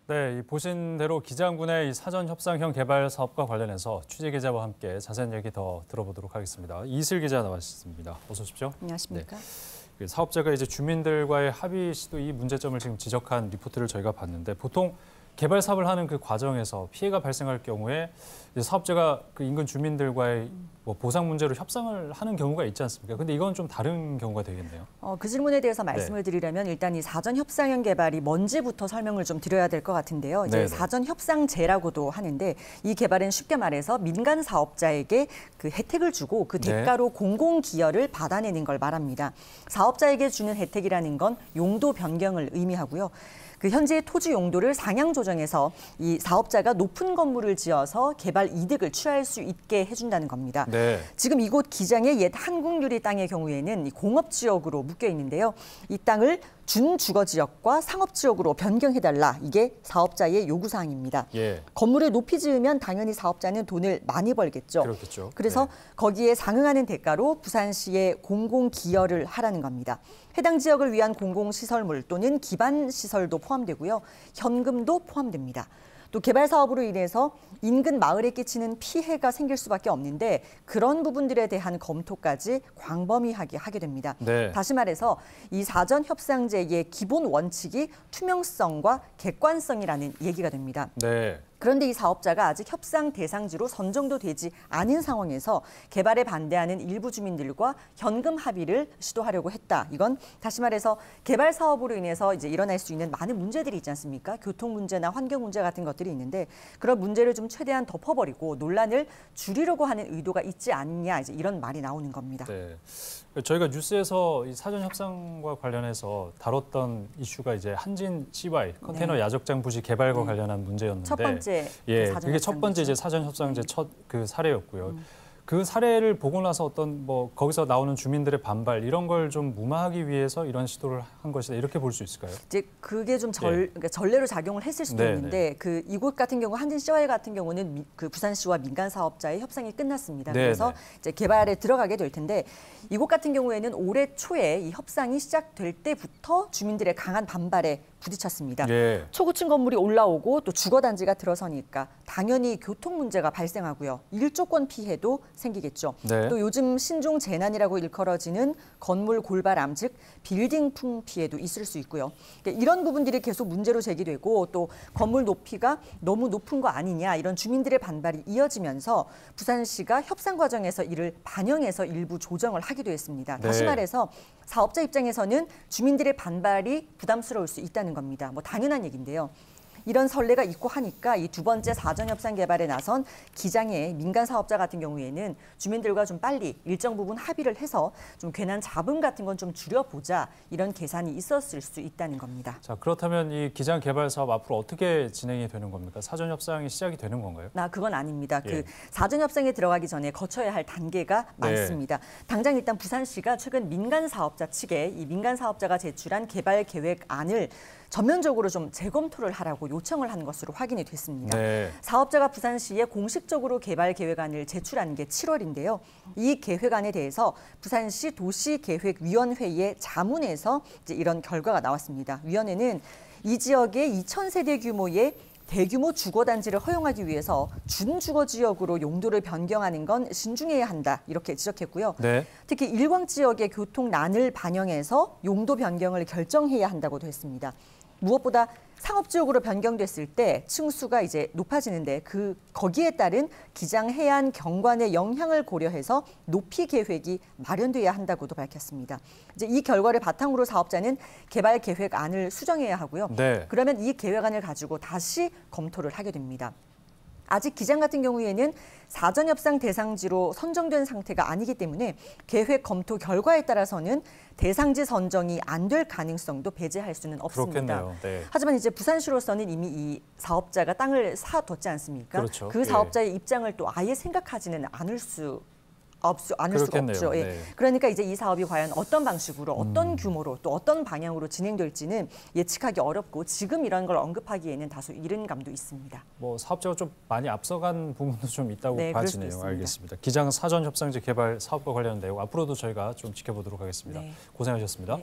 네, 보신 대로 기장군의 이 사전 협상형 개발 사업과 관련해서 취재 기자와 함께 자세한 얘기 더 들어보도록 하겠습니다. 이슬 기자 나와주셨습니다. 어서 오십시오. 안녕하십니까? 네. 사업자가 이제 주민들과의 합의 시도 이 문제점을 지금 지적한 리포트를 저희가 봤는데 보통 개발 사업을 하는 그 과정에서 피해가 발생할 경우에 사업자가 그 인근 주민들과의 뭐 보상 문제로 협상을 하는 경우가 있지 않습니까? 근데 이건 좀 다른 경우가 되겠네요. 그 질문에 대해서 말씀을 드리려면 일단 이 사전 협상형 개발이 뭔지부터 설명을 좀 드려야 될 것 같은데요. 이제 사전 협상제라고도 하는데 이 개발은 쉽게 말해서 민간 사업자에게 그 혜택을 주고 그 대가로 공공 기여를 받아내는 걸 말합니다. 사업자에게 주는 혜택이라는 건 용도 변경을 의미하고요. 그 현재의 토지 용도를 상향 조정해서 이 사업자가 높은 건물을 지어서 개발 이득을 취할 수 있게 해준다는 겁니다. 네. 지금 이곳 기장의 옛 한국유리 땅의 경우에는 이 공업지역으로 묶여 있는데요. 이 땅을 준주거지역과 상업지역으로 변경해달라. 이게 사업자의 요구사항입니다. 건물을 높이 지으면 당연히 사업자는 돈을 많이 벌겠죠. 그렇겠죠. 그래서 거기에 상응하는 대가로 부산시에 공공기여를 하라는 겁니다. 해당 지역을 위한 공공시설물 또는 기반시설도 포함되고요. 현금도 포함됩니다. 또 개발 사업으로 인해서 인근 마을에 끼치는 피해가 생길 수밖에 없는데 그런 부분들에 대한 검토까지 광범위하게 하게 됩니다. 다시 말해서 이 사전 협상제의 기본 원칙이 투명성과 객관성이라는 얘기가 됩니다. 그런데 이 사업자가 아직 협상 대상지로 선정도 되지 않은 상황에서 개발에 반대하는 일부 주민들과 현금 합의를 시도하려고 했다. 이건 다시 말해서 개발 사업으로 인해서 이제 일어날 수 있는 많은 문제들이 있지 않습니까? 교통 문제나 환경 문제 같은 것들이 있는데 그런 문제를 좀 최대한 덮어버리고 논란을 줄이려고 하는 의도가 있지 않냐 이제 이런 말이 나오는 겁니다. 저희가 뉴스에서 이 사전 협상과 관련해서 다뤘던 이슈가 이제 한진 CY 컨테이너 야적장 부지 개발과 관련한 문제였는데 첫 번째 그게 첫 번째 이제 사전 협상제 첫 그 사례였고요. 그 사례를 보고 나서 어떤 뭐 거기서 나오는 주민들의 반발 이런 걸 좀 무마하기 위해서 이런 시도를 한 것이다 이렇게 볼 수 있을까요? 이제 그게 좀 그러니까 전례로 작용을 했을 수도 있는데 그 이곳 같은 경우 한진 CY 같은 경우는 그 부산시와 민간 사업자의 협상이 끝났습니다. 그래서 이제 개발에 들어가게 될 텐데 이곳 같은 경우에는 올해 초에 이 협상이 시작될 때부터 주민들의 강한 반발에 부딪혔습니다. 초고층 건물이 올라오고 또 주거단지가 들어서니까 당연히 교통 문제가 발생하고요. 일조권 피해도 생기겠죠. 또 요즘 신종 재난이라고 일컬어지는 건물 골바람, 즉 빌딩풍 피해도 있을 수 있고요. 그러니까 이런 부분들이 계속 문제로 제기되고 또 건물 높이가 너무 높은 거 아니냐 이런 주민들의 반발이 이어지면서 부산시가 협상 과정에서 이를 반영해서 일부 조정을 하기도 했습니다. 다시 말해서 사업자 입장에서는 주민들의 반발이 부담스러울 수 있다는 겁니다. 뭐 당연한 얘기인데요. 이런 선례가 있고 하니까 이 두 번째 사전 협상 개발에 나선 기장의 민간 사업자 같은 경우에는 주민들과 좀 빨리 일정 부분 합의를 해서 좀 괜한 잡음 같은 건 좀 줄여보자 이런 계산이 있었을 수 있다는 겁니다. 자, 그렇다면 이 기장 개발 사업 앞으로 어떻게 진행이 되는 겁니까? 사전 협상이 시작이 되는 건가요? 그건 아닙니다. 그 사전 협상에 들어가기 전에 거쳐야 할 단계가 많습니다. 당장 일단 부산시가 최근 민간 사업자 측에 이 민간 사업자가 제출한 개발 계획안을 전면적으로 좀 재검토를 하라고 요청을 한 것으로 확인이 됐습니다. 사업자가 부산시에 공식적으로 개발 계획안을 제출한 게 7월인데요. 이 계획안에 대해서 부산시 도시계획위원회의 자문에서 이제 이런 결과가 나왔습니다. 위원회는 이 지역의 2,000세대 규모의 대규모 주거단지를 허용하기 위해서 준주거지역으로 용도를 변경하는 건 신중해야 한다 이렇게 지적했고요. 특히 일광 지역의 교통난을 반영해서 용도 변경을 결정해야 한다고도 했습니다. 무엇보다 상업지역으로 변경됐을 때 층수가 이제 높아지는데 거기에 따른 기장 해안 경관의 영향을 고려해서 높이 계획이 마련돼야 한다고도 밝혔습니다. 이제 이 결과를 바탕으로 사업자는 개발 계획안을 수정해야 하고요. 그러면 이 계획안을 가지고 다시 검토를 하게 됩니다. 아직 기장 같은 경우에는 사전 협상 대상지로 선정된 상태가 아니기 때문에 계획 검토 결과에 따라서는 대상지 선정이 안 될 가능성도 배제할 수는 없습니다. 하지만 이제 부산시로서는 이미 이 사업자가 땅을 사뒀지 않습니까? 그 사업자의 입장을 또 아예 생각하지는 않을 수가 없죠. 그러니까 이제 이 사업이 과연 어떤 방식으로, 어떤 규모로, 또 어떤 방향으로 진행될지는 예측하기 어렵고 지금 이런 걸 언급하기에는 다소 이른 감도 있습니다. 뭐 사업자가 좀 많이 앞서간 부분도 좀 있다고 봐지네요. 알겠습니다. 기장 사전 협상제 개발 사업과 관련된 내용 앞으로도 저희가 좀 지켜보도록 하겠습니다. 고생하셨습니다.